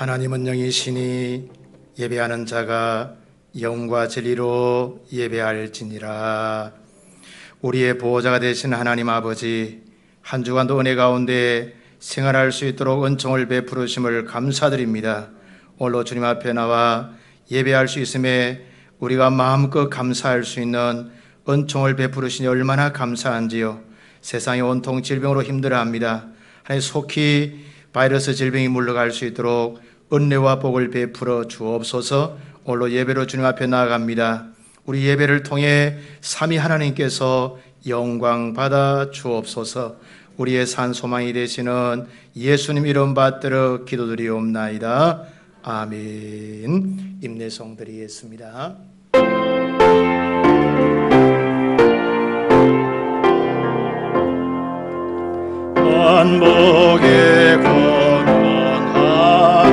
하나님은 영이시니 예배하는 자가 영과 진리로 예배할지니라. 우리의 보호자가 되신 하나님 아버지, 한 주간도 은혜 가운데 생활할 수 있도록 은총을 베푸르심을 감사드립니다. 오늘도 주님 앞에 나와 예배할 수 있음에 우리가 마음껏 감사할 수 있는 은총을 베푸르시니 얼마나 감사한지요. 세상이 온통 질병으로 힘들어합니다. 하나님, 속히 바이러스 질병이 물러갈 수 있도록 은혜와 복을 베풀어 주옵소서. 오늘로 예배로 주님 앞에 나아갑니다. 우리 예배를 통해 삼위 하나님께서 영광 받아 주옵소서. 우리의 산 소망이 되시는 예수님 이름 받들어 기도드리옵나이다. 아멘. 임내성 드리겠습니다. 만복의 권한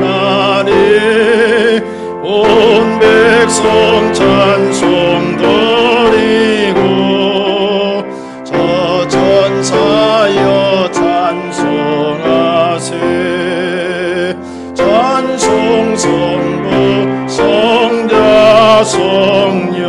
하나님, 온 백성 찬송 드리고, 저 천사여 찬송하세. 찬송 성부 성자 성령.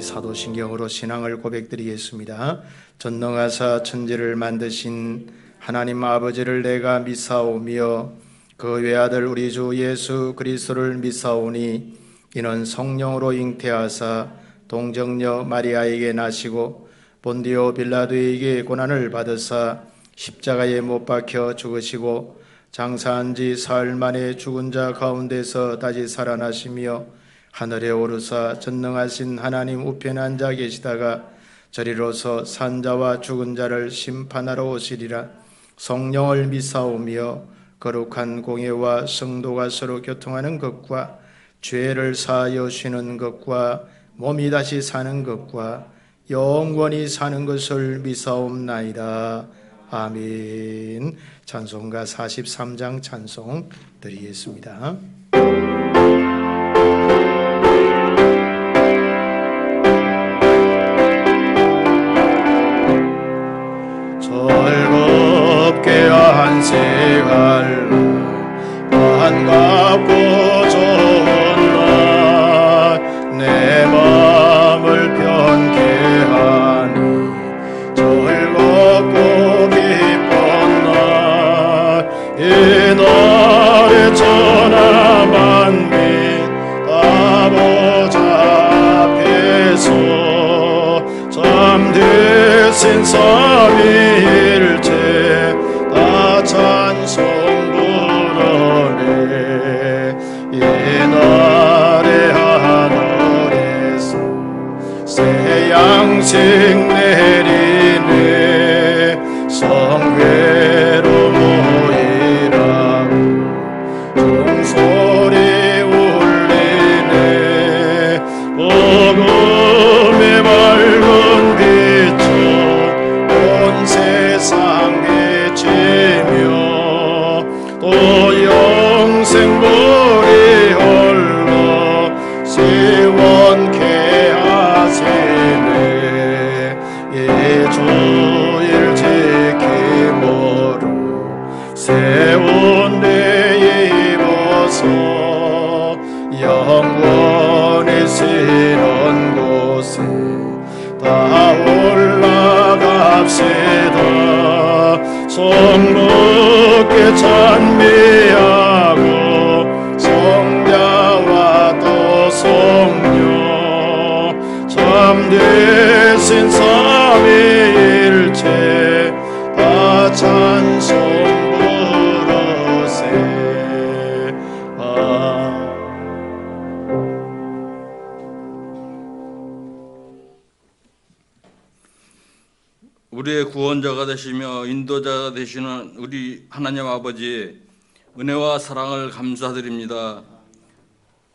사도신경으로 신앙을 고백드리겠습니다. 전능하사 천지를 만드신 하나님 아버지를 내가 믿사오며 그 외아들 우리 주 예수 그리스도를 믿사오니 이는 성령으로 잉태하사 동정녀 마리아에게 나시고 본디오 빌라도에게 고난을 받으사 십자가에 못 박혀 죽으시고 장사한 지 사흘 만에 죽은 자 가운데서 다시 살아나시며 하늘에 오르사 전능하신 하나님 우편에 앉아 계시다가 저리로서 산자와 죽은 자를 심판하러 오시리라. 성령을 믿사오며 거룩한 공예와 성도가 서로 교통하는 것과 죄를 사하여 쉬는 것과 몸이 다시 사는 것과 영원히 사는 것을 믿사옵나이다. 아멘. 찬송가 43장 찬송 드리겠습니다. 즐겁게 안식할 반갑고 좋은 날, 내 마음을 편케 하니 즐겁고 기쁜 날, 이 날에 천하 만민 다 보좌 앞에서 참되신 삼위일체 다 찬송 부르네. 이날의 하늘에서 새 양식 내리네. 성회로 모이라고 종소리 울리네. 복음의 밝은 빛으로 온 세상 비치며 또 영생불이 홀로 시원케 하시네. 이 주일 지킴으로 세운 데 입어서 영원히 쉬는 곳에 다 올라갑시다. 성부께 찬미하고 성자와 또 성령 참되신 삼위일체 다 찬송 부르세. 우리의 구원자가 되시며 인도자가 되시는 우리 하나님 아버지의 은혜와 사랑을 감사드립니다.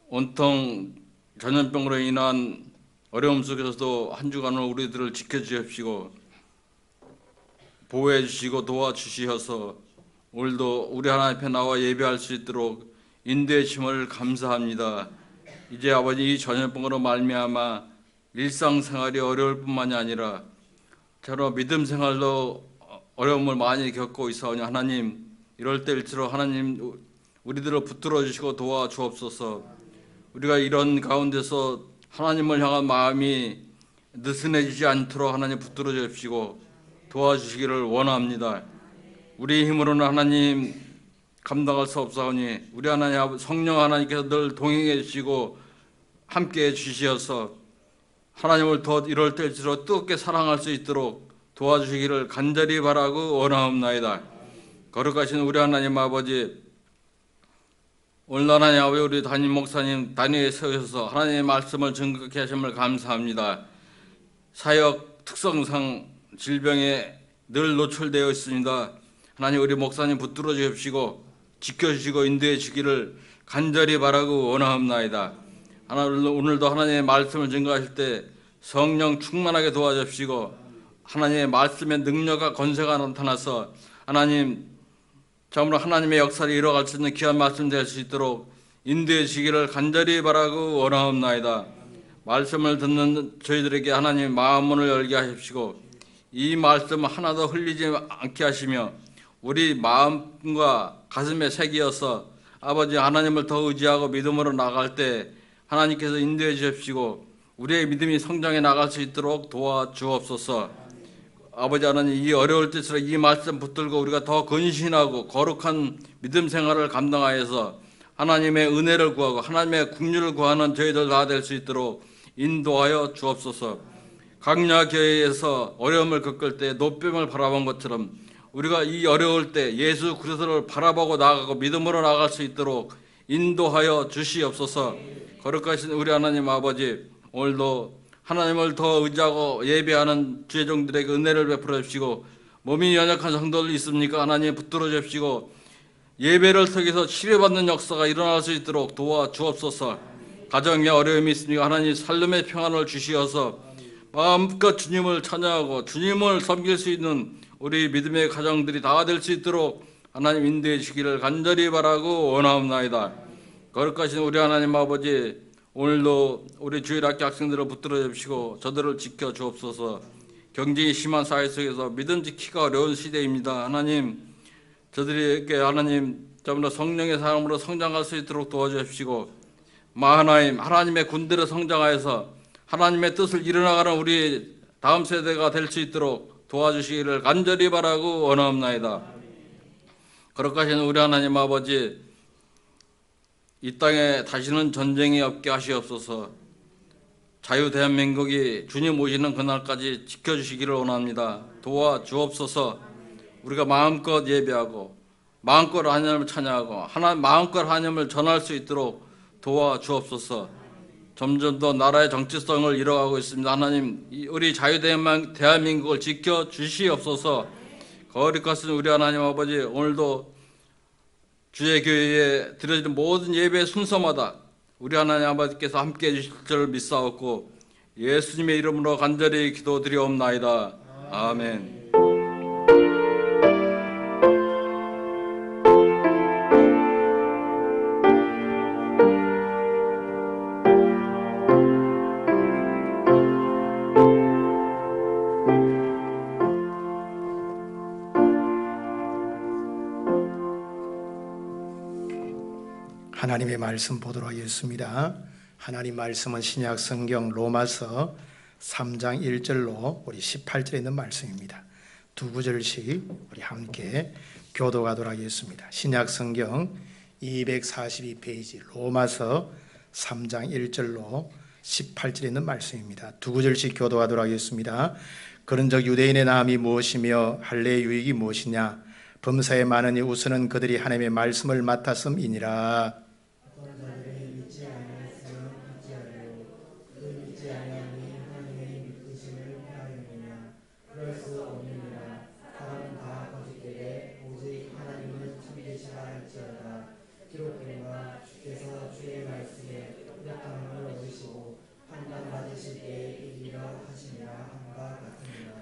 온통 전염병으로 인한 어려움 속에서도 한 주간을 우리들을 지켜주십시고 보호해 주시고 도와주시어서 오늘도 우리 하나님 앞에 나와 예배할 수 있도록 인도해 주심을 감사합니다. 이제 아버지 이 전염병으로 말미암아 일상생활이 어려울 뿐만이 아니라 저런 믿음 생활로 어려움을 많이 겪고 있사오니 하나님, 이럴 때일수록 하나님 우리들을 붙들어 주시고 도와 주옵소서. 우리가 이런 가운데서 하나님을 향한 마음이 느슨해지지 않도록 하나님 붙들어 주십시고 도와주시기를 원합니다. 우리 힘으로는 하나님 감당할 수 없사오니 우리 하나님 성령 하나님께서 늘 동행해 주시고 함께해 주시어서 하나님을 더 이럴 때일수록 뜨겁게 사랑할 수 있도록 도와주시기를 간절히 바라고 원하옵나이다. 거룩하신 우리 하나님 아버지, 오늘 하나님 아버지 우리 담임 목사님 단위에 세우셔서 하나님의 말씀을 증거케 하심을 감사합니다. 사역 특성상 질병에 늘 노출되어 있습니다. 하나님 우리 목사님 붙들어 주십시고 지켜주시고 인도해 주기를 간절히 바라고 원하옵나이다. 오늘도 하나님의 말씀을 증거하실 때 성령 충만하게 도와주십시고 하나님의 말씀의 능력과 권세가 나타나서 하나님 참으로 하나님의 역사를 이뤄갈 수 있는 귀한 말씀 될 수 있도록 인도해 주시기를 간절히 바라고 원하옵나이다. 말씀을 듣는 저희들에게 하나님 마음 문을 열게 하십시고 이 말씀 하나도 흘리지 않게 하시며 우리 마음과 가슴에 새기어서 아버지 하나님을 더 의지하고 믿음으로 나갈 때 하나님께서 인도해 주십시고 우리의 믿음이 성장해 나갈 수 있도록 도와주옵소서. 아버지 하나님, 이 어려울 때일수록 이 말씀 붙들고 우리가 더 근신하고 거룩한 믿음 생활을 감당하여서 하나님의 은혜를 구하고 하나님의 긍휼을 구하는 저희들 다 될 수 있도록 인도하여 주옵소서. 강야교회에서 어려움을 겪을 때 노뱀을 바라본 것처럼 우리가 이 어려울 때 예수 그리스도를 바라보고 나아가고 믿음으로 나아갈 수 있도록 인도하여 주시옵소서. 거룩하신 우리 하나님 아버지, 오늘도 하나님을 더 의지하고 예배하는 주의 종들에게 은혜를 베풀어 주시고 몸이 연약한 성도들 있습니까? 하나님 붙들어 주십시고 예배를 통해서 치료받는 역사가 일어날 수 있도록 도와주옵소서. 가정에 어려움이 있습니까? 하나님 살림의 평안을 주시어서 마음껏 주님을 찬양하고 주님을 섬길 수 있는 우리 믿음의 가정들이 다 될 수 있도록 하나님 인도해 주시기를 간절히 바라고 원하옵나이다. 거룩하신 우리 하나님 아버지, 오늘도 우리 주일학교 학생들을 붙들어 주시고 저들을 지켜 주옵소서. 경쟁이 심한 사회 속에서 믿음 지키기가 어려운 시대입니다. 하나님, 저들에게 하나님 좀더 성령의 사람으로 성장할 수 있도록 도와주십시고 하나님의 군대로 성장하여서 하나님의 뜻을 이뤄나가는 우리 다음 세대가 될 수 있도록 도와주시기를 간절히 바라고 원하옵나이다. 거룩하신 우리 하나님 아버지, 이 땅에 다시는 전쟁이 없게 하시옵소서. 자유 대한민국이 주님 오시는 그날까지 지켜주시기를 원합니다. 도와주옵소서. 우리가 마음껏 예배하고 마음껏 하나님을 찬양하고 마음껏 하나님을 전할 수 있도록 도와주옵소서. 점점 더 나라의 정체성을 잃어가고 있습니다. 하나님, 우리 자유 대한민국을 지켜주시옵소서. 거룩하신 우리 하나님 아버지, 오늘도 주의 교회에 드려지는 모든 예배 순서마다 우리 하나님 아버지께서 함께해 주실 줄 믿사옵고 예수님의 이름으로 간절히 기도드리옵나이다. 아멘. 하나님의 말씀 보도록 하겠습니다. 하나님 말씀은 신약 성경 로마서 3장 1절로 우리 18절에 있는 말씀입니다. 두 구절씩 우리 함께 교도하도록 하겠습니다. 신약 성경 242페이지 로마서 3장 1절로 18절에 있는 말씀입니다. 두 구절씩 교도하도록 하겠습니다. 그런즉 유대인의 나음이 무엇이며 할례의 유익이 무엇이냐? 범사에 많으니 우선은 그들이 하나님의 말씀을 맡았음이니라.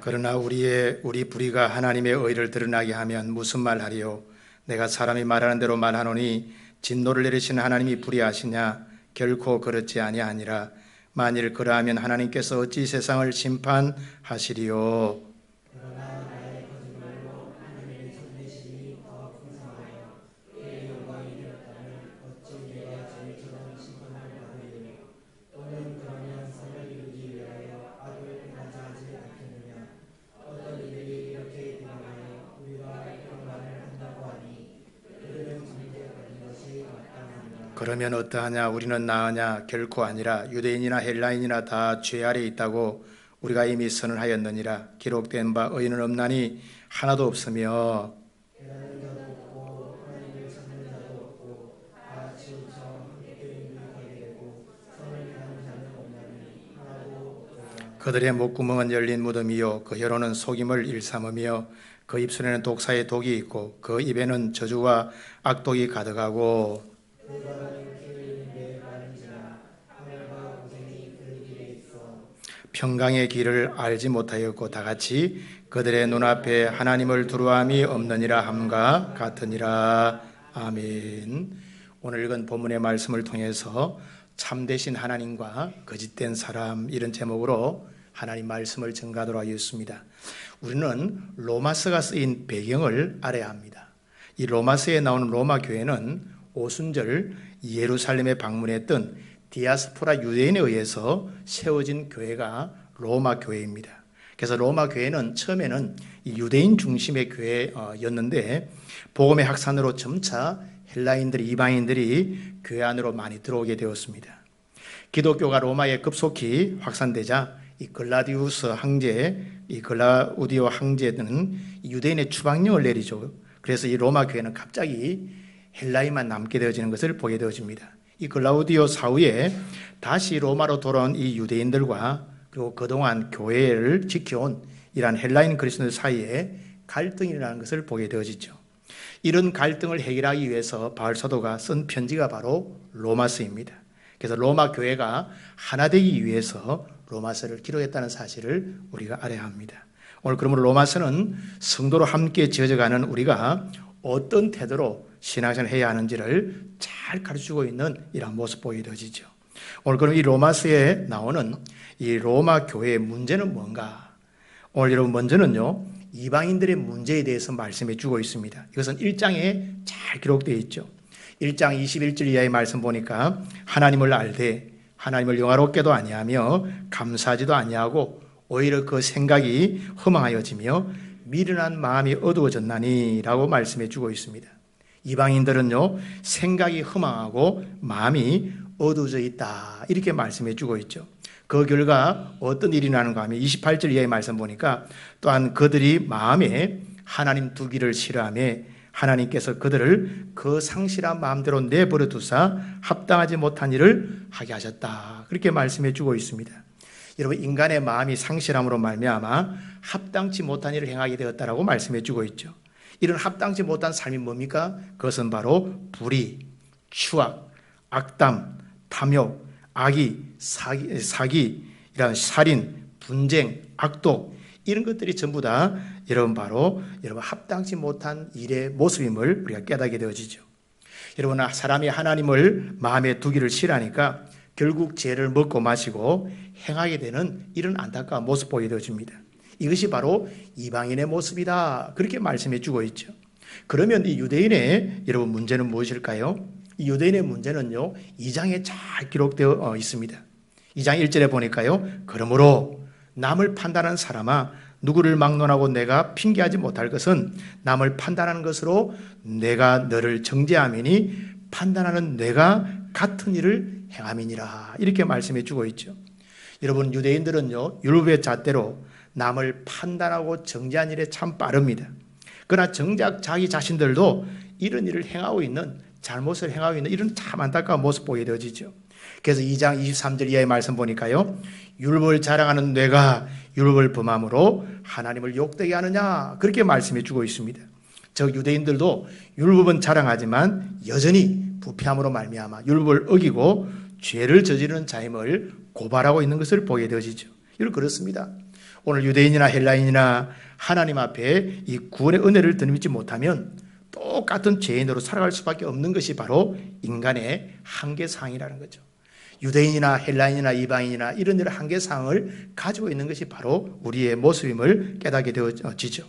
그러나 우리 불의가 하나님의 의를 드러나게 하면 무슨 말하리요? 내가 사람이 말하는 대로 말하노니 진노를 내리시는 하나님이 불의하시냐? 결코 그렇지 아니하니라. 만일 그러하면 하나님께서 어찌 세상을 심판하시리요? 그러면 어떠하냐? 우리는 나으냐? 결코 아니라 유대인이나 헬라인이나 다 죄 아래 있다고 우리가 이미 선언하였느니라. 기록된 바 의인은 없나니 하나도 없으며 그들의 목구멍은 열린 무덤이요 그 혀로는 속임을 일삼으며 그 입술에는 독사의 독이 있고 그 입에는 저주와 악독이 가득하고 평강의 길을 알지 못하였고 다같이 그들의 눈앞에 하나님을 두려움이 없느니라 함과 같으니라. 아멘. 오늘 읽은 본문의 말씀을 통해서 참되신 하나님과 거짓된 사람, 이런 제목으로 하나님 말씀을 전가하도록 하였습니다. 우리는 로마서가 쓰인 배경을 알아야 합니다. 이 로마서에 나오는 로마 교회는 오순절 예루살렘에 방문했던 디아스포라 유대인에 의해서 세워진 교회가 로마 교회입니다. 그래서 로마 교회는 처음에는 유대인 중심의 교회였는데 복음의 확산으로 점차 헬라인들이, 이방인들이 교회 안으로 많이 들어오게 되었습니다. 기독교가 로마에 급속히 확산되자 이 글라우디오 황제는 유대인의 추방령을 내리죠. 그래서 이 로마 교회는 갑자기 헬라인만 남게 되어지는 것을 보게 되어집니다. 이 글라우디오 사후에 다시 로마로 돌아온 이 유대인들과 그리고 그동안 교회를 지켜온 이러한 헬라인 그리스도인들 사이에 갈등이 일어나는 것을 보게 되어지죠. 이런 갈등을 해결하기 위해서 바울 사도가 쓴 편지가 바로 로마서입니다. 그래서 로마 교회가 하나 되기 위해서 로마서를 기록했다는 사실을 우리가 알아야 합니다. 오늘 그러므로 로마서는 성도로 함께 지어져가는 우리가 어떤 태도로 신앙생활을 해야 하는지를 잘 가르치고 있는 이런 모습 보이게 되어지죠. 오늘 그럼 이 로마서에 나오는 이 로마 교회의 문제는 뭔가? 오늘 여러분 먼저는요, 이방인들의 문제에 대해서 말씀해 주고 있습니다. 이것은 1장에 잘 기록되어 있죠. 1장 21절 이하의 말씀 보니까 하나님을 알되 하나님을 영화롭게도 아니하며 감사하지도 아니하고 오히려 그 생각이 허망하여지며 미련한 마음이 어두워졌나니 라고 말씀해 주고 있습니다. 이방인들은요, 생각이 허망하고 마음이 어두워져 있다 이렇게 말씀해 주고 있죠. 그 결과 어떤 일이 나는가 하면 28절 이하의 말씀 보니까 또한 그들이 마음에 하나님 두기를 싫어하며 하나님께서 그들을 그 상실한 마음대로 내버려 두사 합당하지 못한 일을 하게 하셨다 그렇게 말씀해 주고 있습니다. 여러분, 인간의 마음이 상실함으로 말미암아 합당치 못한 일을 행하게 되었다라고 말씀해 주고 있죠. 이런 합당치 못한 삶이 뭡니까? 그것은 바로 불의, 추악, 악담, 탐욕, 악의, 사기, 이런 살인, 분쟁, 악독, 이런 것들이 전부 다 여러분 바로 여러분 합당치 못한 일의 모습임을 우리가 깨닫게 되어지죠. 여러분, 사람이 하나님을 마음에 두기를 싫어하니까 결국 죄를 먹고 마시고 행하게 되는 이런 안타까운 모습 보이게 되어집니다. 이것이 바로 이방인의 모습이다 그렇게 말씀해 주고 있죠. 그러면 이 유대인의 여러분 문제는 무엇일까요? 이 유대인의 문제는요, 2장에 잘 기록되어 있습니다. 2장 1절에 보니까요, 그러므로 남을 판단하는 사람아 누구를 막론하고 내가 핑계하지 못할 것은 남을 판단하는 것으로 내가 너를 정죄함이니 판단하는 내가 같은 일을 행함이니라 이렇게 말씀해 주고 있죠. 여러분, 유대인들은요, 율법의 잣대로 남을 판단하고 정죄한 일에 참 빠릅니다. 그러나 정작 자기 자신들도 이런 일을 행하고 있는, 잘못을 행하고 있는 이런 참 안타까운 모습 보게 되어지죠. 그래서 2장 23절 이하의 말씀 보니까요, 율법을 자랑하는 뇌가 율법을 범함으로 하나님을 욕되게 하느냐 그렇게 말씀해 주고 있습니다. 즉 유대인들도 율법은 자랑하지만 여전히 부패함으로 말미암아 율법을 어기고 죄를 저지르는 자임을 고발하고 있는 것을 보게 되어지죠. 이런 그렇습니다. 오늘 유대인이나 헬라인이나 하나님 앞에 이 구원의 은혜를 드리지 못하면 똑같은 죄인으로 살아갈 수밖에 없는 것이 바로 인간의 한계사항이라는 거죠. 유대인이나 헬라인이나 이방인이나 이런 이런 한계사항을 가지고 있는 것이 바로 우리의 모습임을 깨닫게 되어지죠.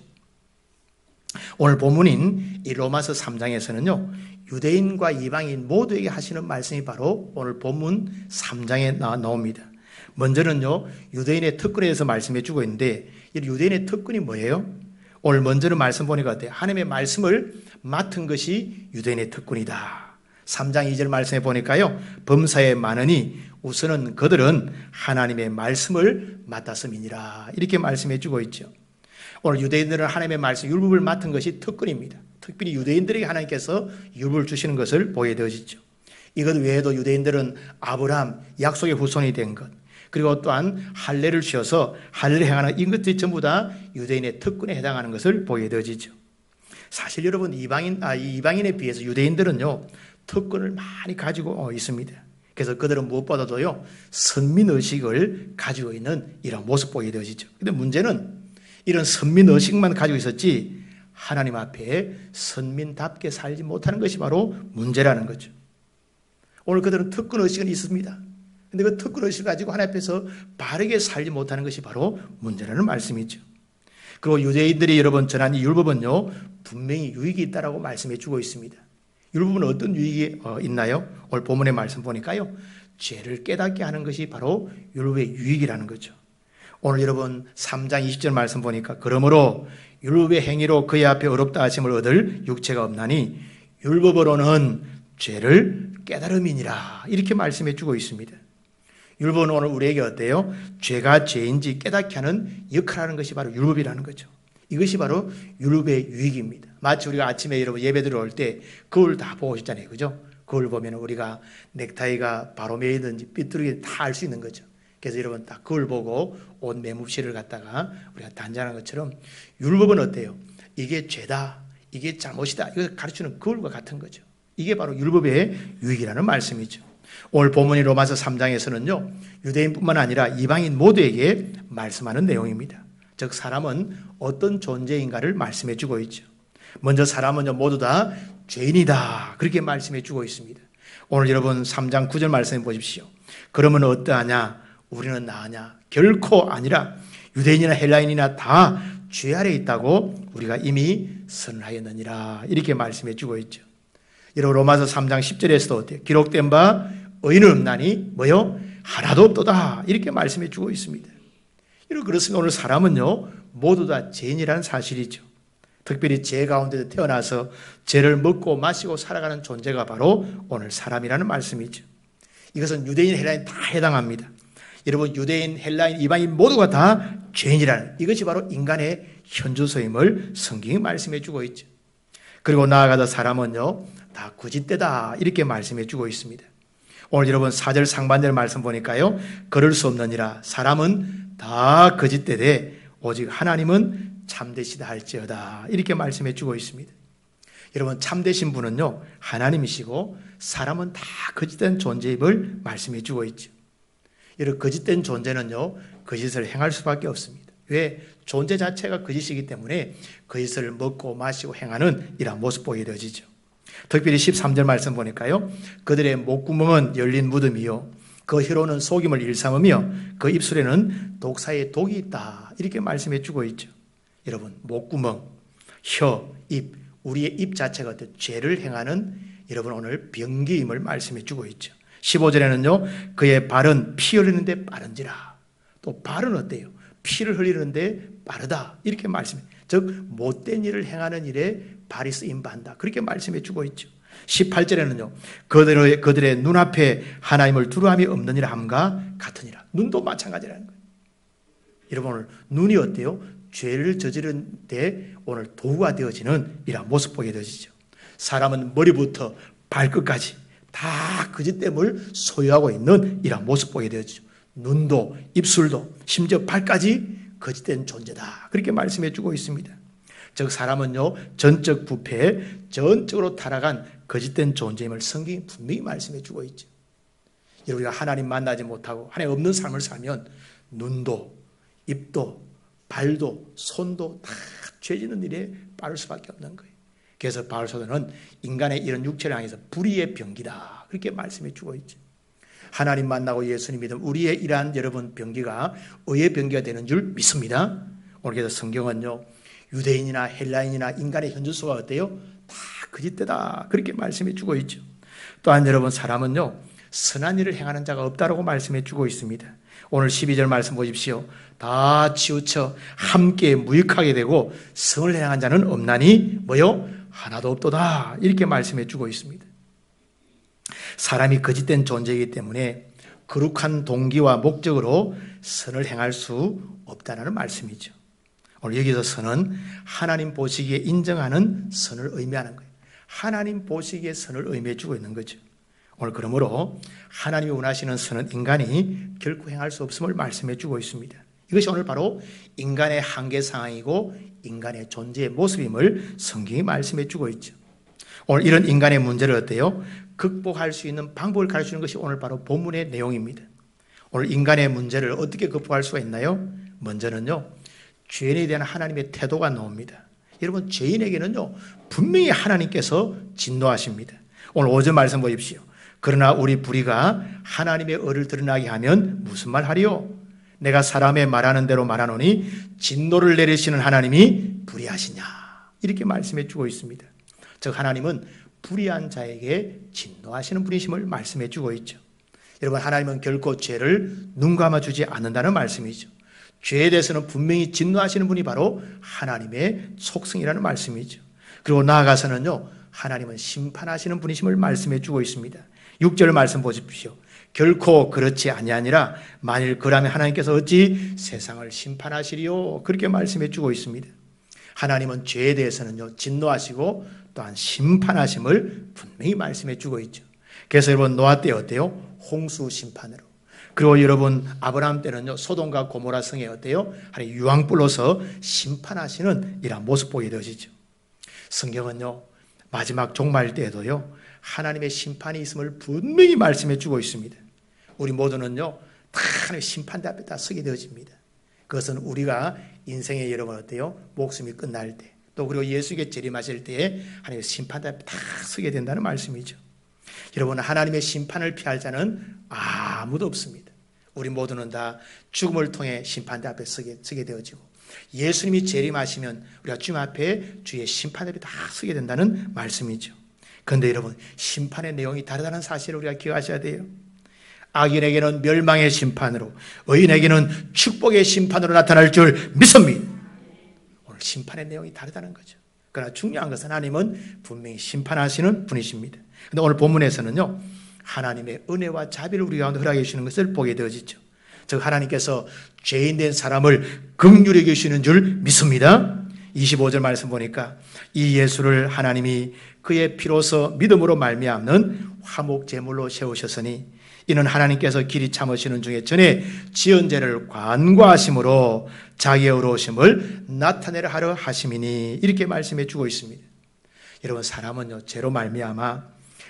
오늘 본문인 이 로마서 3장에서는요, 유대인과 이방인 모두에게 하시는 말씀이 바로 오늘 본문 3장에 나옵니다. 먼저는요, 유대인의 특권에 대해서 말씀해 주고 있는데, 이 유대인의 특권이 뭐예요? 오늘 먼저는 말씀 보니까 어때요? 하나님의 말씀을 맡은 것이 유대인의 특권이다. 3장 2절 말씀에 보니까요, 범사에 많으니 우선은 그들은 하나님의 말씀을 맡았음이니라, 이렇게 말씀해 주고 있죠. 오늘 유대인들은 하나님의 말씀, 율법을 맡은 것이 특권입니다. 특별히 유대인들에게 하나님께서 율법을 주시는 것을 보게 되어지죠. 이것 외에도 유대인들은 아브라함 약속의 후손이 된 것, 그리고 또한 할례를 지어서 할례를 행하는 이것들이 전부 다 유대인의 특권에 해당하는 것을 보게 되어지죠. 사실 여러분, 이방인에 비해서 유대인들은요, 특권을 많이 가지고 있습니다. 그래서 그들은 무엇보다도요, 선민의식을 가지고 있는 이런 모습 보게 되어지죠. 근데 문제는 이런 선민의식만 가지고 있었지 하나님 앞에 선민답게 살지 못하는 것이 바로 문제라는 거죠. 오늘 그들은 특권의식은 있습니다. 근데 그 특권의식을 가지고 하나님 앞에서 바르게 살지 못하는 것이 바로 문제라는 말씀이죠. 그리고 유대인들이 여러분 전한 이 율법은요, 분명히 유익이 있다라고 말씀해 주고 있습니다. 율법은 어떤 유익이 있나요? 오늘 본문의 말씀 보니까요, 죄를 깨닫게 하는 것이 바로 율법의 유익이라는 거죠. 오늘 여러분 3장 20절 말씀 보니까 그러므로 율법의 행위로 그의 앞에 어렵다 하심을 얻을 육체가 없나니 율법으로는 죄를 깨달음이니라, 이렇게 말씀해 주고 있습니다. 율법은 오늘 우리에게 어때요? 죄가 죄인지 깨닫게 하는 역할을 하는 것이 바로 율법이라는 거죠. 이것이 바로 율법의 유익입니다. 마치 우리가 아침에 여러분 예배 들어올 때 거울 다 보고 오셨잖아요. 그죠? 거울 보면 우리가 넥타이가 바로 매이든지 삐뚤게 다 알 수 있는 거죠. 그래서 여러분 딱 거울 보고 옷 매무실을 갖다가 우리가 단장한 것처럼 율법은 어때요? 이게 죄다, 이게 잘못이다, 이걸 가르치는 거울과 같은 거죠. 이게 바로 율법의 유익이라는 말씀이죠. 오늘 본문이 로마서 3장에서는요, 유대인뿐만 아니라 이방인 모두에게 말씀하는 내용입니다. 즉 사람은 어떤 존재인가를 말씀해 주고 있죠. 먼저 사람은 모두 다 죄인이다, 그렇게 말씀해 주고 있습니다. 오늘 여러분 3장 9절 말씀해 보십시오. 그러면 어떠하냐? 우리는 나으냐? 결코 아니라 유대인이나 헬라인이나 다 죄 아래 있다고 우리가 이미 선언하였느니라, 이렇게 말씀해 주고 있죠. 여러분 로마서 3장 10절에서도 어때요? 기록된 바 의인은 없나니 뭐요? 하나도 없도다, 이렇게 말씀해 주고 있습니다. 여러분 그렇습니다. 오늘 사람은요, 모두 다 죄인이라는 사실이죠. 특별히 죄 가운데 태어나서 죄를 먹고 마시고 살아가는 존재가 바로 오늘 사람이라는 말씀이죠. 이것은 유대인, 헬라인 다 해당합니다. 여러분 유대인, 헬라인, 이방인 모두가 다 죄인이라는, 이것이 바로 인간의 현주소임을 성경이 말씀해 주고 있죠. 그리고 나아가서 사람은요, 다 거짓되다, 이렇게 말씀해 주고 있습니다. 오늘 여러분 4절 상반절 말씀 보니까요, 그럴 수 없느니라 사람은 다 거짓되되 오직 하나님은 참되시다 할지어다, 이렇게 말씀해 주고 있습니다. 여러분 참되신 분은요, 하나님이시고 사람은 다 거짓된 존재임을 말씀해 주고 있죠. 여러분 거짓된 존재는요, 거짓을 행할 수밖에 없습니다. 왜? 존재 자체가 거짓이기 때문에 거짓을 먹고 마시고 행하는 이런 모습 보게 되어지죠. 특별히 13절 말씀 보니까요, 그들의 목구멍은 열린 무덤이요 그 혀로는 속임을 일삼으며 그 입술에는 독사의 독이 있다, 이렇게 말씀해 주고 있죠. 여러분 목구멍, 혀, 입, 우리의 입 자체가 죄를 행하는 여러분 오늘 병기임을 말씀해 주고 있죠. 15절에는요, 그의 발은 피 흘리는데 빠른지라. 또 발은 어때요? 피를 흘리는데 빠르다, 이렇게 말씀해. 즉 못된 일을 행하는 일에 발이 쓰임받는다, 그렇게 말씀해 주고 있죠. 18절에는요, 그들의 눈앞에 하나님을 두려움이 없느니라 함과 같으니라. 눈도 마찬가지라는 거예요. 여러분 오늘 눈이 어때요? 죄를 저지른 데 오늘 도구가 되어지는 이런 모습 보게 되어지죠. 사람은 머리부터 발끝까지 다 거짓됨을 소유하고 있는 이런 모습 보게 되어지죠. 눈도 입술도 심지어 발까지 거짓된 존재다, 그렇게 말씀해 주고 있습니다. 즉 사람은요, 전적 부패, 전적으로 타락한 거짓된 존재임을 성경이 분명히 말씀해 주고 있죠. 우리가 하나님 만나지 못하고 하나님 없는 삶을 살면 눈도 입도 발도 손도 다 죄지는 일에 빠를 수밖에 없는 거예요. 그래서 바울 사도는 인간의 이런 육체를 향해서 불의의 병기다, 그렇게 말씀해 주고 있죠. 하나님 만나고 예수님 믿으면 우리의 이러한 여러분 병기가 의의 병기가 되는 줄 믿습니다. 오늘 그래서 성경은요, 유대인이나 헬라인이나 인간의 현주소가 어때요? 다 거짓되다, 그렇게 말씀해 주고 있죠. 또한 여러분 사람은요, 선한 일을 행하는 자가 없다라고 말씀해 주고 있습니다. 오늘 12절 말씀 보십시오. 다 치우쳐 함께 무익하게 되고 성을 행한 자는 없나니 뭐요? 하나도 없도다, 이렇게 말씀해 주고 있습니다. 사람이 거짓된 존재이기 때문에 거룩한 동기와 목적으로 선을 행할 수 없다는 말씀이죠. 오늘 여기서 선은 하나님 보시기에 인정하는 선을 의미하는 거예요. 하나님 보시기에 선을 의미해 주고 있는 거죠. 오늘 그러므로 하나님이 원하시는 선은 인간이 결코 행할 수 없음을 말씀해 주고 있습니다. 이것이 오늘 바로 인간의 한계 상황이고 인간의 존재의 모습임을 성경이 말씀해 주고 있죠. 오늘 이런 인간의 문제를 어때요? 극복할 수 있는 방법을 가르치는 것이 오늘 바로 본문의 내용입니다. 오늘 인간의 문제를 어떻게 극복할 수가 있나요? 먼저는요, 죄인에 대한 하나님의 태도가 나옵니다. 여러분, 죄인에게는요, 분명히 하나님께서 진노하십니다. 오늘 5절 말씀 보십시오. 그러나 우리 불의가 하나님의 의를 드러나게 하면 무슨 말 하리요? 내가 사람의 말하는 대로 말하노니 진노를 내리시는 하나님이 불의하시냐? 이렇게 말씀해 주고 있습니다. 즉 하나님은 불의한 자에게 진노하시는 분이심을 말씀해 주고 있죠. 여러분, 하나님은 결코 죄를 눈 감아주지 않는다는 말씀이죠. 죄에 대해서는 분명히 진노하시는 분이 바로 하나님의 속성이라는 말씀이죠. 그리고 나아가서는요, 하나님은 심판하시는 분이심을 말씀해 주고 있습니다. 6절 말씀 보십시오. 결코 그렇지 아니하니라. 만일 그라면 하나님께서 어찌 세상을 심판하시리요? 그렇게 말씀해 주고 있습니다. 하나님은 죄에 대해서는요, 진노하시고 또한 심판하심을 분명히 말씀해 주고 있죠. 그래서 여러분, 노아 때 어때요? 홍수 심판으로. 그리고 여러분, 아브라함 때는요, 소돔과 고모라 성에 어때요? 하나님 유황불로서 심판하시는 이러한 모습 보게 되어지죠. 성경은요, 마지막 종말 때에도요, 하나님의 심판이 있음을 분명히 말씀해 주고 있습니다. 우리 모두는요, 다 하나님의 심판대 앞에 다 서게 되어집니다. 그것은 우리가 인생의 여러분 어때요? 목숨이 끝날 때, 또 그리고 예수에게 재림하실 때에 하나님의 심판대 앞에 다 서게 된다는 말씀이죠. 여러분, 하나님의 심판을 피할 자는 아무도 없습니다. 우리 모두는 다 죽음을 통해 심판대 앞에 서게 되어지고, 예수님이 재림하시면 우리가 주님 앞에 주의 심판대 앞에 다 서게 된다는 말씀이죠. 그런데 여러분, 심판의 내용이 다르다는 사실을 우리가 기억하셔야 돼요. 악인에게는 멸망의 심판으로, 의인에게는 축복의 심판으로 나타날 줄 믿습니다. 오늘 심판의 내용이 다르다는 거죠. 그러나 중요한 것은 하나님은 분명히 심판하시는 분이십니다. 그런데 오늘 본문에서는요, 하나님의 은혜와 자비를 우리 가운데 허락해 주시는 것을 보게 되어지죠. 즉 하나님께서 죄인된 사람을 긍휼히 여기시는 줄 믿습니다. 25절 말씀 보니까 이 예수를 하나님이 그의 피로서 믿음으로 말미암는 화목 제물로 세우셨으니 이는 하나님께서 길이 참으시는 중에 전에 지은 죄를 관과하심으로 자기의 의로우심을 나타내려 하려 하심이니, 이렇게 말씀해 주고 있습니다. 여러분, 사람은요, 죄로 말미암아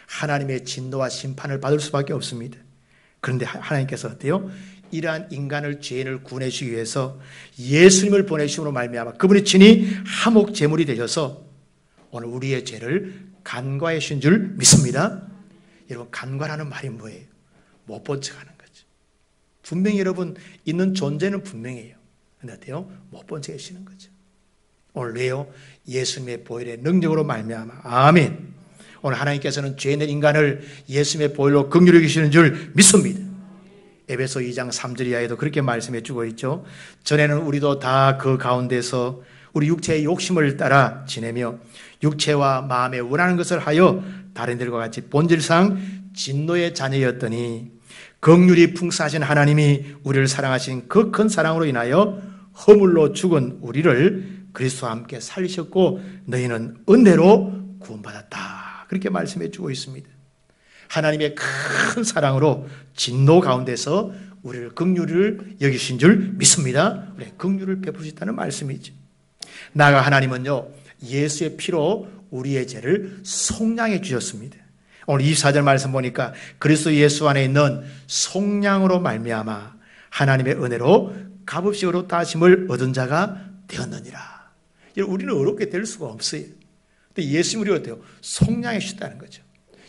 하나님의 진노와 심판을 받을 수밖에 없습니다. 그런데 하나님께서 어때요? 이러한 인간을, 죄인을 구원해주기 위해서 예수님을 보내심으로 말미암아 그분이 친히 화목 제물이 되셔서 오늘 우리의 죄를 간과해 주신 줄 믿습니다. 여러분, 간과라는 말이 뭐예요? 못 본 척 하는 거죠. 분명히 여러분, 있는 존재는 분명해요. 그런데 어때요? 못 본 척 해주시는 거죠. 오늘 왜요? 예수님의 보혈의 능력으로 말미암아. 아멘. 오늘 하나님께서는 죄인된 인간을 예수님의 보혈로 긍휼히 여기시는 줄 믿습니다. 에베소 2장 3절 이하에도 그렇게 말씀해 주고 있죠. 전에는 우리도 다 그 가운데서 우리 육체의 욕심을 따라 지내며 육체와 마음에 원하는 것을 하여 다른 들과 같이 본질상 진노의 자녀였더니 긍휼이 풍성하신 하나님이 우리를 사랑하신 그 큰 사랑으로 인하여 허물로 죽은 우리를 그리스도와 함께 살리셨고 너희는 은혜로 구원받았다. 그렇게 말씀해 주고 있습니다. 하나님의 큰 사랑으로 진노 가운데서 우리를 긍휼을 여기신 줄 믿습니다. 우리 긍휼을 베푸셨다는 말씀이죠. 나아가 하나님은요, 예수의 피로 우리의 죄를 속량해 주셨습니다. 오늘 24절 말씀 보니까 그리스도 예수 안에 있는 속량으로 말미암아 하나님의 은혜로 값없이 어렵다 하심을 얻은 자가 되었느니라. 우리는 어렵게 될 수가 없어요. 근데 예수님이 우리 어때요? 속량해 주셨다는 거죠.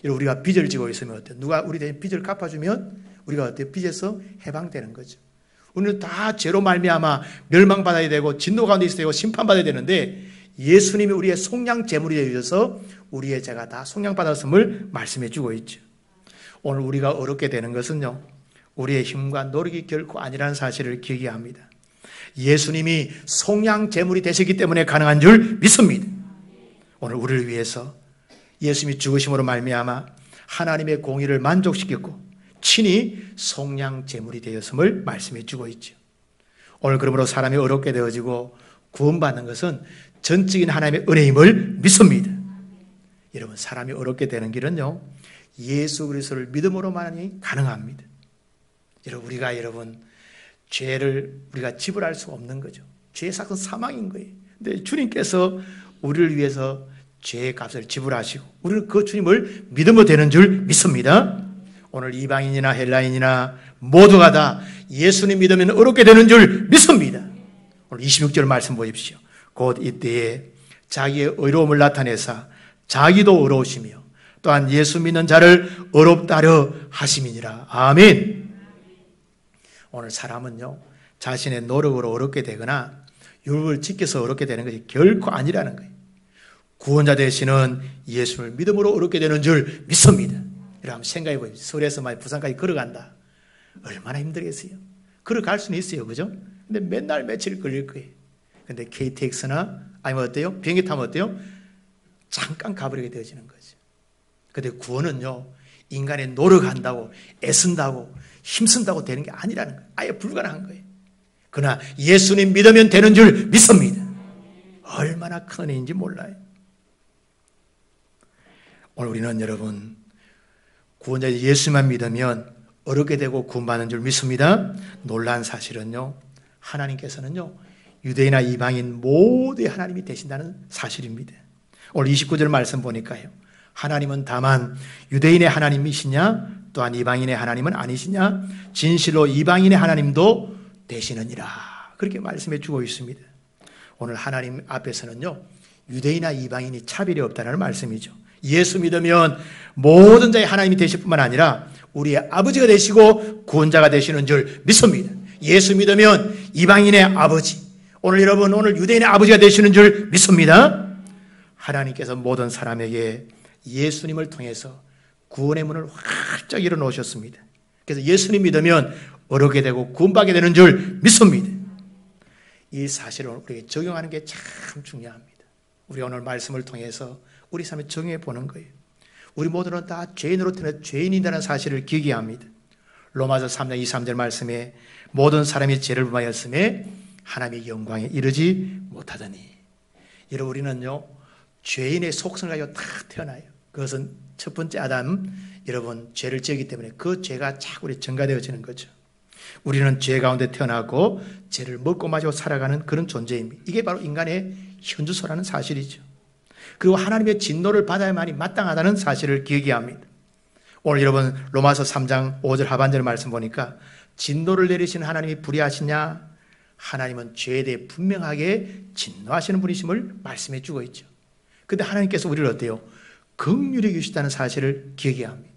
우리가 빚을 지고 있으면 어때요? 누가 우리 대신 빚을 갚아주면 우리가 어때요? 빚에서 해방되는 거죠. 우리는 다 죄로 말미암아 멸망받아야 되고 진노 가운데 있어야 되고 심판받아야 되는데 예수님이 우리의 속량 제물이 되어서 우리의 죄가 다 속량받았음을 말씀해 주고 있죠. 오늘 우리가 어렵게 되는 것은요, 우리의 힘과 노력이 결코 아니라는 사실을 기억해야 합니다. 예수님이 속량 제물이 되셨기 때문에 가능한 줄 믿습니다. 오늘 우리를 위해서 예수님이 죽으심으로 말미암아 하나님의 공의를 만족시켰고 친히 속량 제물이 되었음을 말씀해 주고 있죠. 오늘 그러므로 사람이 어렵게 되어지고 구원받는 것은 전적인 하나님의 은혜임을 믿습니다. 여러분, 사람이 어렵게 되는 길은요, 예수 그리스도를 믿음으로만이 가능합니다. 여러분, 죄를 우리가 지불할 수 없는 거죠. 죄의 삭은 사망인 거예요. 근데 주님께서 우리를 위해서 죄의 값을 지불하시고 우리는 그 주님을 믿으면 되는 줄 믿습니다. 오늘 이방인이나 헬라인이나 모두가 다 예수님 믿으면 어렵게 되는 줄 믿습니다. 오늘 26절 말씀 보십시오. 곧 이때에 자기의 의로움을 나타내사 자기도 의로우시며 또한 예수 믿는 자를 의롭다려 하심이니라. 아멘. 오늘 사람은요, 자신의 노력으로 어렵게 되거나 율법을 지켜서 어렵게 되는 것이 결코 아니라는 거예요. 구원자 되시는 예수를 믿음으로 어렵게 되는 줄 믿습니다. 여러분 한번 생각해 보십시오. 서울에서 많이 부산까지 걸어간다. 얼마나 힘들겠어요. 걸어갈 수는 있어요. 그죠? 근데 맨날 며칠 걸릴 거예요. 근데 KTX나 아니면 어때요? 비행기 타면 어때요? 잠깐 가버리게 되어지는 거죠. 근데 구원은요, 인간의 노력한다고 애쓴다고 힘쓴다고 되는 게 아니라는 거예요. 아예 불가능한 거예요. 그러나 예수님 믿으면 되는 줄 믿습니다. 얼마나 큰 은혜인지 몰라요. 오늘 우리는 여러분, 구원자 예수만 믿으면 어렵게 되고 구원받는 줄 믿습니다. 놀라운 사실은요, 하나님께서는요, 유대인이나 이방인 모두의 하나님이 되신다는 사실입니다. 오늘 29절 말씀 보니까요, 하나님은 다만 유대인의 하나님이시냐 또한 이방인의 하나님은 아니시냐, 진실로 이방인의 하나님도 되시느니라, 그렇게 말씀해 주고 있습니다. 오늘 하나님 앞에서는요, 유대인이나 이방인이 차별이 없다는 말씀이죠. 예수 믿으면 모든 자의 하나님이 되실 뿐만 아니라 우리의 아버지가 되시고 구원자가 되시는 줄 믿습니다. 예수 믿으면 이방인의 아버지, 오늘 여러분, 오늘 유대인의 아버지가 되시는 줄 믿습니다. 하나님께서 모든 사람에게 예수님을 통해서 구원의 문을 활짝 열어놓으셨습니다. 그래서 예수님 믿으면 어렵게 되고 구원받게 되는 줄 믿습니다. 이 사실을 우리에게 적용하는 게 참 중요합니다. 우리 오늘 말씀을 통해서 우리 삶에 적용해 보는 거예요. 우리 모두는 다 죄인으로 태어나 죄인이라는 사실을 기억해야 합니다. 로마서 3장 23절 말씀에 모든 사람이 죄를 범하였음에 하나님의 영광에 이르지 못하더니, 여러분, 우리는요, 죄인의 속성을 가지고 다 태어나요. 그것은 첫 번째 아담, 여러분, 죄를 지었기 때문에 그 죄가 자꾸 우리 증가되어지는 거죠. 우리는 죄 가운데 태어나고 죄를 먹고 마시고 살아가는 그런 존재입니다. 이게 바로 인간의 현주소라는 사실이죠. 그리고 하나님의 진노를 받아야만이 마땅하다는 사실을 기억해야 합니다. 오늘 여러분 로마서 3장 5절 하반절 말씀 보니까 진노를 내리시는 하나님이 불의하시냐? 하나님은 죄에 대해 분명하게 진노하시는 분이심을 말씀해 주고 있죠. 그런데 하나님께서 우리를 어때요? 긍휼히 여기시다는 사실을 기억해야 합니다.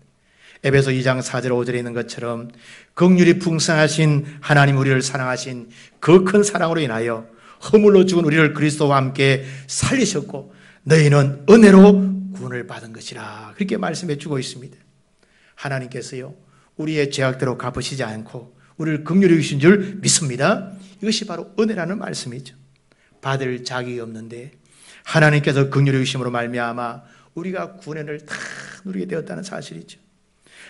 에베소 2장 4절 5절에 있는 것처럼 긍휼이 풍성하신 하나님, 우리를 사랑하신 그 큰 사랑으로 인하여 허물로 죽은 우리를 그리스도와 함께 살리셨고 너희는 은혜로 구원을 받은 것이라, 그렇게 말씀해 주고 있습니다. 하나님께서요, 우리의 죄악대로 갚으시지 않고 우리를 긍휼히 여기신 줄 믿습니다. 이것이 바로 은혜라는 말씀이죠. 받을 자격이 없는데 하나님께서 긍휼히 여기심으로 말미암아 우리가 구원을 다 누리게 되었다는 사실이죠.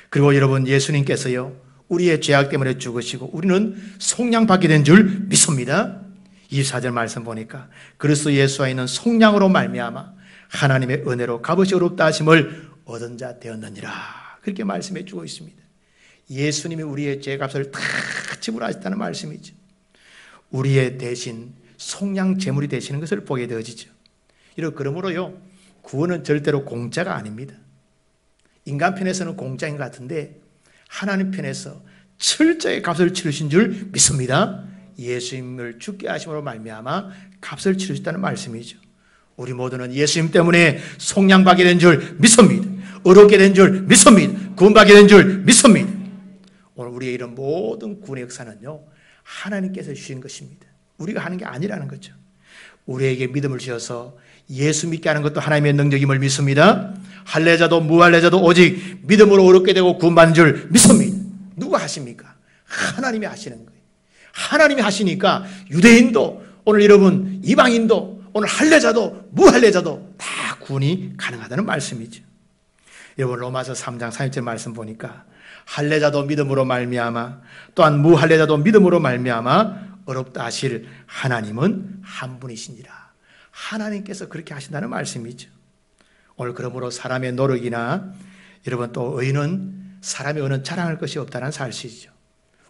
그리고 여러분, 예수님께서요, 우리의 죄악 때문에 죽으시고 우리는 속량받게 된 줄 믿습니다. 24절 말씀 보니까 그리스도 예수와 있는 속량으로 말미암아 하나님의 은혜로 값없이 의롭다 하심을 얻은 자 되었느니라, 그렇게 말씀해 주고 있습니다. 예수님이 우리의 죄값을 다 지불하셨다는 말씀이죠. 우리의 대신 속량 제물이 되시는 것을 보게 되어지죠. 그러므로요, 구원은 절대로 공짜가 아닙니다. 인간 편에서는 공짜인 것 같은데 하나님 편에서 철저히 값을 치르신 줄 믿습니다. 예수님을 죽게 하심으로 말미암아 값을 치르셨다는 말씀이죠. 우리 모두는 예수님 때문에 속량받게 된 줄 믿습니다. 의롭게 된 줄 믿습니다. 구원받게 된 줄 믿습니다. 오늘 우리의 이런 모든 구원의 역사는요, 하나님께서 주신 것입니다. 우리가 하는 게 아니라는 거죠. 우리에게 믿음을 주셔서 예수 믿게 하는 것도 하나님의 능력임을 믿습니다. 할례자도 무할례자도 오직 믿음으로 의롭게 되고 구원받는 줄 믿습니다. 누가 하십니까? 하나님이 하시는 거예요. 하나님이 하시니까 유대인도, 오늘 여러분 이방인도, 오늘 할례자도 무할례자도 다 구원이 가능하다는 말씀이죠. 여러분 로마서 3장 30절 말씀 보니까 할례자도 믿음으로 말미암아 또한 무할례자도 믿음으로 말미암아 어렵다 하실 하나님은 한 분이시니라. 하나님께서 그렇게 하신다는 말씀이죠. 오늘 그러므로 사람의 노력이나 여러분 또 의는 사람의 의는 자랑할 것이 없다는 사실이죠.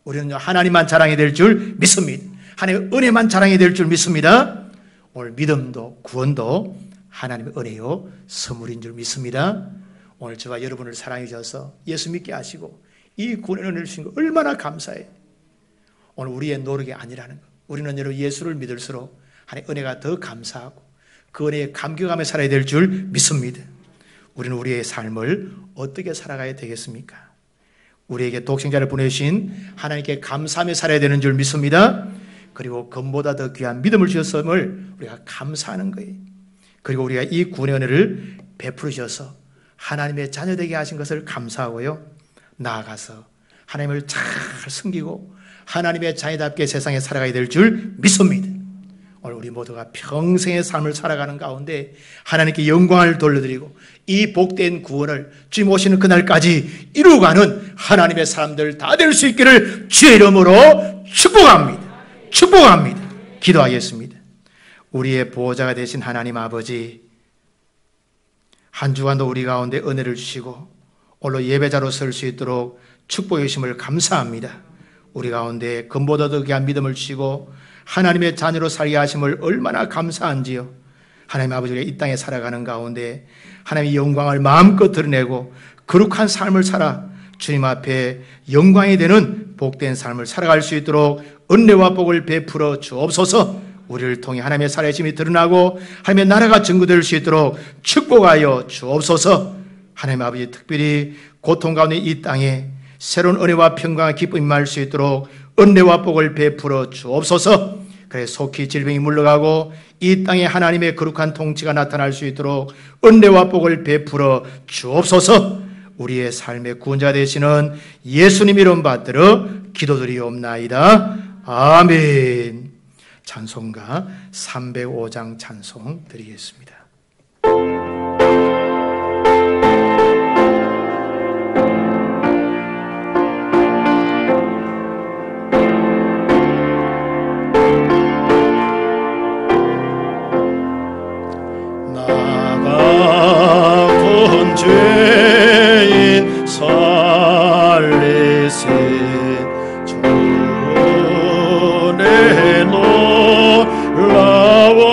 우리는 하나님만 자랑이 될 줄 믿습니다. 하나님의 은혜만 자랑이 될 줄 믿습니다. 오늘 믿음도 구원도 하나님의 은혜요 선물인 줄 믿습니다. 오늘 저와 여러분을 사랑해 주셔서 예수 믿게 하시고 이 구원의 은혜를 주신 거 얼마나 감사해요. 오늘 우리의 노력이 아니라는 것. 우리는 여러분 예수를 믿을수록 하나님의 은혜가 더 감사하고 그 은혜에 감격하며 살아야 될 줄 믿습니다. 우리는 우리의 삶을 어떻게 살아가야 되겠습니까? 우리에게 독생자를 보내주신 하나님께 감사하며 살아야 되는 줄 믿습니다. 그리고 금보다 더 귀한 믿음을 주셨음을 우리가 감사하는 거예요. 그리고 우리가 이 구원의 은혜를 베풀으셔서 하나님의 자녀되게 하신 것을 감사하고요. 나아가서 하나님을 잘 섬기고 하나님의 자녀답게 세상에 살아가야 될 줄 믿습니다. 오늘 우리 모두가 평생의 삶을 살아가는 가운데 하나님께 영광을 돌려드리고 이 복된 구원을 주님 오시는 그날까지 이루어가는 하나님의 사람들 다 될 수 있기를 주의 이름으로 축복합니다. 축복합니다. 기도하겠습니다. 우리의 보호자가 되신 하나님 아버지, 한 주간도 우리 가운데 은혜를 주시고 오늘 예배자로 설 수 있도록 축복해 주심을 감사합니다. 우리 가운데 금보다 더 귀한 믿음을 주시고 하나님의 자녀로 살게 하심을 얼마나 감사한지요. 하나님 아버지가 이 땅에 살아가는 가운데 하나님의 영광을 마음껏 드러내고 거룩한 삶을 살아 주님 앞에 영광이 되는 복된 삶을 살아갈 수 있도록 은혜와 복을 베풀어 주옵소서. 우리를 통해 하나님의 살아계심이 드러나고 하나님의 나라가 증거될 수 있도록 축복하여 주옵소서. 하나님 아버지, 특별히 고통 가운데 이 땅에 새로운 은혜와 평강과 기쁨이 임할 수 있도록 은혜와 복을 베풀어 주옵소서. 그래 속히 질병이 물러가고 이 땅에 하나님의 거룩한 통치가 나타날 수 있도록 은혜와 복을 베풀어 주옵소서. 우리의 삶의 구원자 되시는 예수님 이름 받들어 기도드리옵나이다. 아멘. 찬송가 305장 찬송 드리겠습니다. 나가본 죄인 살리신 주의 놀라워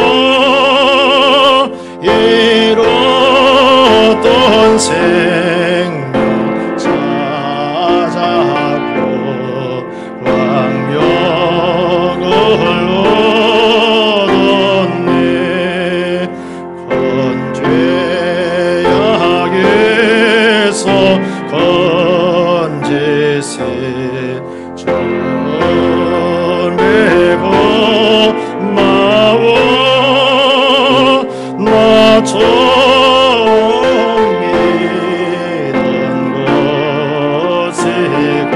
이뤘던 생명 찾아고 광명을 얻었네. 건죄악에서 건지세 전내고 나와 나 처음 믿은 것이가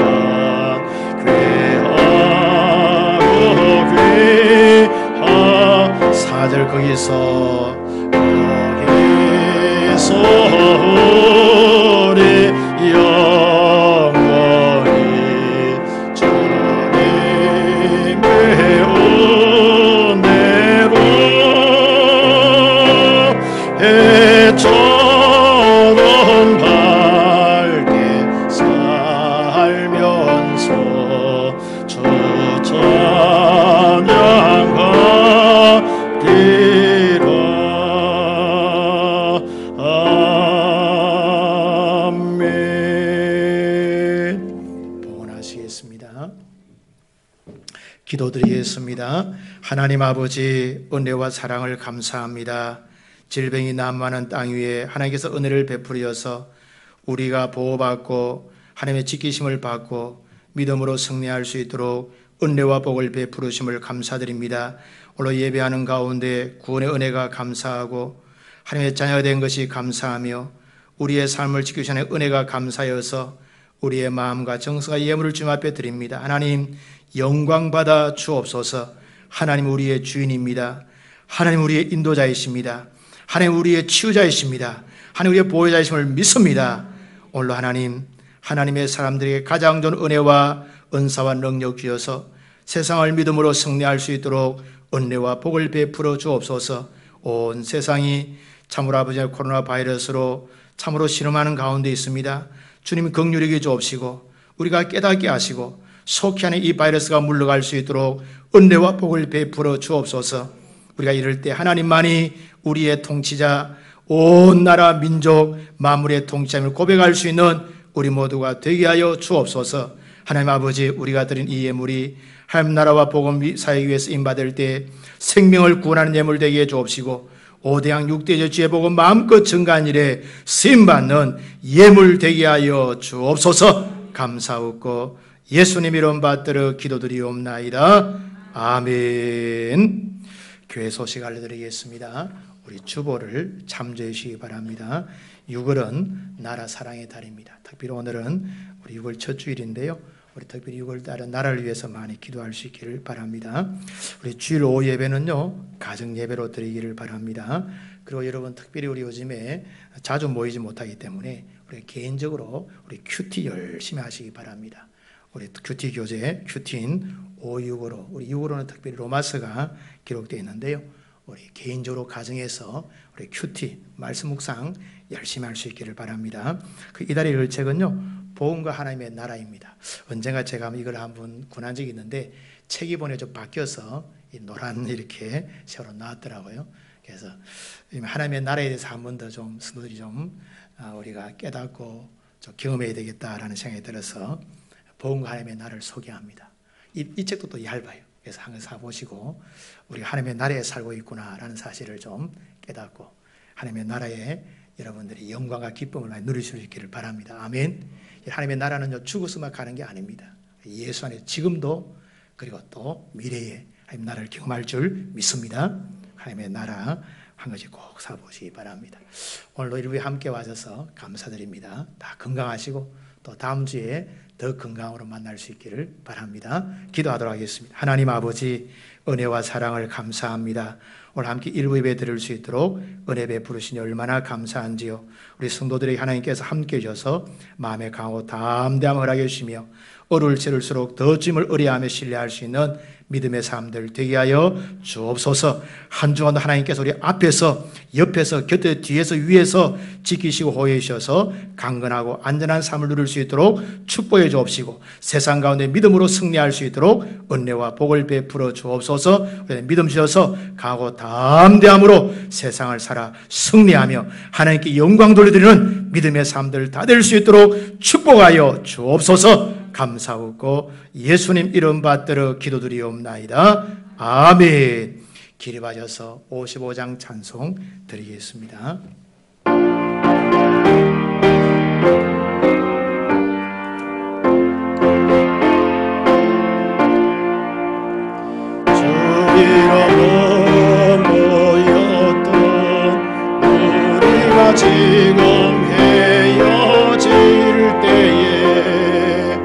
귀하고 귀하. 4절 거기서 우리 영원히 주님의 은혜로 해처럼 밝게 살면서 주 찬양하리라. 기도드리겠습니다. 하나님 아버지, 은혜와 사랑을 감사합니다. 질병이 난무하는 땅 위에 하나님께서 은혜를 베풀어서 우리가 보호받고 하나님의 지키심을 받고 믿음으로 승리할 수 있도록 은혜와 복을 베풀으심을 감사드립니다. 오늘 예배하는 가운데 구원의 은혜가 감사하고 하나님의 자녀가 된 것이 감사하며 우리의 삶을 지키시는 은혜가 감사여서 우리의 마음과 정성과 예물을 주님 앞에 드립니다. 하나님 영광 받아 주옵소서. 하나님 우리의 주인입니다. 하나님 우리의 인도자이십니다. 하나님 우리의 치유자이십니다. 하나님 우리의 보호자이심을 믿습니다. 오늘도 하나님의 사람들에게 가장 좋은 은혜와 은사와 능력 주셔서 세상을 믿음으로 승리할 수 있도록 은혜와 복을 베풀어 주옵소서. 온 세상이 참으로 아버지의 코로나 바이러스로 참으로 신음하는 가운데 있습니다. 주님이 긍휼히 여겨 주옵시고 우리가 깨닫게 하시고 속히 안에 이 바이러스가 물러갈 수 있도록 은혜와 복을 베풀어 주옵소서. 우리가 이럴 때 하나님만이 우리의 통치자, 온 나라 민족 만물의 통치자임을 고백할 수 있는 우리 모두가 되게 하여 주옵소서. 하나님 아버지, 우리가 드린 이 예물이 하나님 나라와 복음 사역을 위해서 임받을 때 생명을 구원하는 예물 되게 해 주옵시고 5대양 6대제 주의 복음 마음껏 증가한 일에 쓰임받는 예물 되게 하여 주옵소서. 감사하고 예수님 이름 받들어 기도드리옵나이다. 아멘. 교회 소식 알려드리겠습니다. 우리 주보를 참조해 주시기 바랍니다. 6월은 나라 사랑의 달입니다. 특별히 오늘은 우리 6월 첫 주일인데요. 우리 특별히 6월 달은 나라를 위해서 많이 기도할 수 있기를 바랍니다. 우리 주일 오후 예배는요, 가정 예배로 드리기를 바랍니다. 그리고 여러분 특별히 우리 요즘에 자주 모이지 못하기 때문에 우리 개인적으로 우리 큐티 열심히 하시기 바랍니다. 우리 큐티 교재, 큐티인 565로, 우리 6으로는 특별히 로마서가 기록되어 있는데요. 우리 개인적으로 가정에서 우리 큐티, 말씀 묵상 열심히 할 수 있기를 바랍니다. 이달의 열책은요, 복음과 하나님의 나라입니다. 언젠가 제가 이걸 한번 권한 적이 있는데 책이 보내 좀 바뀌어서 이 노란 이렇게 새로 나왔더라고요. 그래서 하나님의 나라에 대해서 한 번 더 좀 성도들이 좀 우리가 깨닫고 좀 경험해야 되겠다라는 생각이 들어서 복음과 하나님의 나라를 소개합니다. 이 책도 또 얇아요. 그래서 한번 사보시고 우리 하나님의 나라에 살고 있구나라는 사실을 좀 깨닫고 하나님의 나라에 여러분들이 영광과 기쁨을 많이 누리실 수 있기를 바랍니다. 아멘. 하나님의 나라는요, 죽어서만 가는 게 아닙니다. 예수 안에 지금도 그리고 또 미래에 하나님의 나라를 경험할 줄 믿습니다. 하나님의 나라 한 가지 꼭 사보시기 바랍니다. 오늘도 일부에 함께 와셔서 감사드립니다. 다 건강하시고 또 다음 주에 더 건강으로 만날 수 있기를 바랍니다. 기도하도록 하겠습니다. 하나님 아버지, 은혜와 사랑을 감사합니다. 오늘 함께 일부 예배 드릴 수 있도록 은혜 베푸시니 얼마나 감사한지요. 우리 성도들에게 하나님께서 함께 해주셔서 마음에 강하고 담대함을 허락해 주시며 어려울 채를수록 더 주님을 의뢰하며 신뢰할 수 있는 믿음의 삶들 되게 하여 주옵소서. 한 주간도 하나님께서 우리 앞에서, 옆에서, 곁에, 뒤에서, 위에서 지키시고 호해해 주셔서 강건하고 안전한 삶을 누릴 수 있도록 축복해 주옵시고 세상 가운데 믿음으로 승리할 수 있도록 은혜와 복을 베풀어 주옵소서. 믿음 주셔서 강하고 담대함으로 세상을 살아 승리하며 하나님께 영광 돌려드리는 믿음의 삶들 다 될 수 있도록 축복하여 주옵소서. 감사하고 예수님 이름 받들어 기도드리옵나이다. 아멘. 길이 봐져서 55장 찬송 드리겠습니다. 주위로 모였던 우리가 지금 헤어질 때에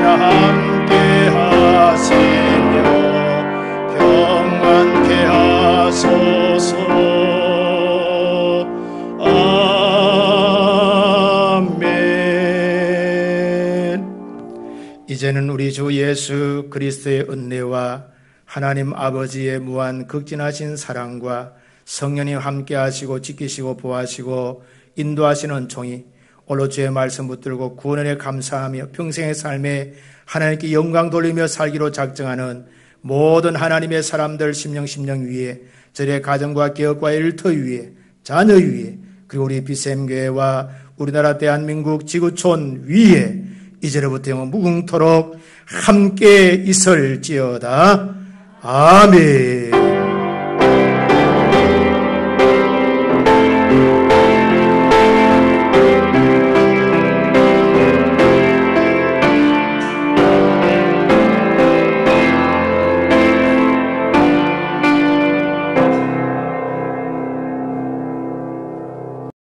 함께 하시며 평안케 하소서. 아멘. 이제는 우리 주 예수 그리스도의 은혜와 하나님 아버지의 무한 극진하신 사랑과 성령님 함께 하시고 지키시고 보호하시고 인도하시는 종이 오늘 주의 말씀 붙들고 구원에 감사하며 평생의 삶에 하나님께 영광 돌리며 살기로 작정하는 모든 하나님의 사람들 심령 위에 저의 가정과 기업과 일터 위에 자녀 위에 그리고 우리 BCM교회와 우리나라 대한민국 지구촌 위에 이제로부터 영원 무궁토록 함께 있을지어다. 아멘.